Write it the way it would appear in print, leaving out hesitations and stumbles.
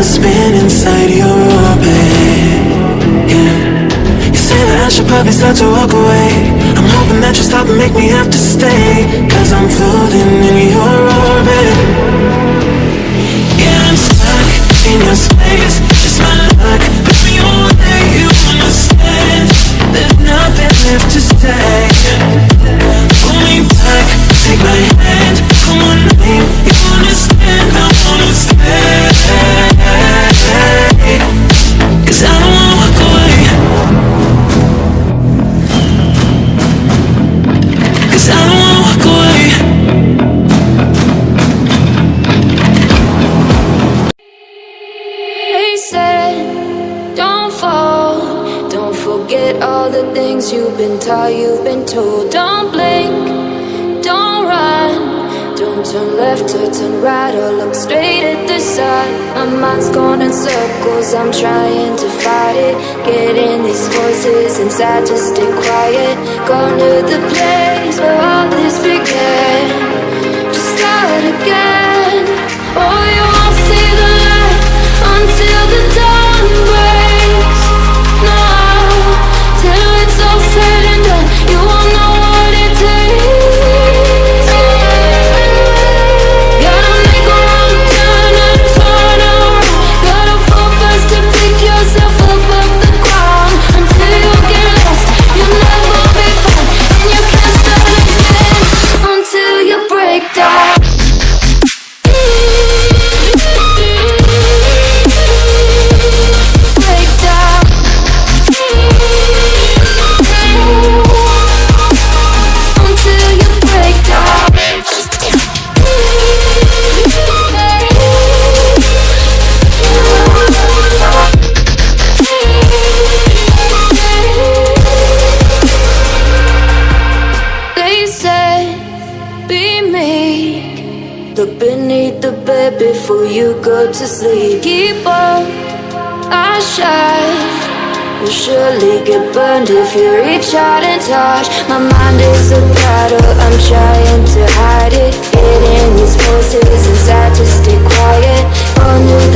wanna spin inside your orbit. Yeah. You say that I should probably start to walk away. I'm hoping that you stop and make me have to stay, 'cause I'm floating in your orbit. Yeah, I'm stuck in your space. Just my luck, put me on where you understand. There's nothing left to say. Pull me back, take my hand. Come on, name, you understand. I wanna stay, 'cause I don't wanna walk away. 'Cause I don't wanna walk away. They said, don't fall, don't forget all the things you've been taught, you've been told. Don't blink, don't run, don't turn left or turn right or look straight at the sun. My mind's going in circles, I'm trying to fight it. Getting these voices inside to stay quiet. Going to the place where all this began. Just start again. Oh, you won't see the light until the dawn breaks. No, till it's all said and done, you won't know what it takes. Gotta make a wrong turn and turn around. Gotta fall fast to pick yourself up off the ground. Until you get lost, you'll never be found. And you can't start again until you break down. Break down. Until you break down. They said, be meek. Look beneath the bed before you go to sleep. Keep on, I shine. You'll surely get burned if you reach out and touch. My mind is a battle, I'm trying to hide it. Getting these voices inside to stay quiet. On your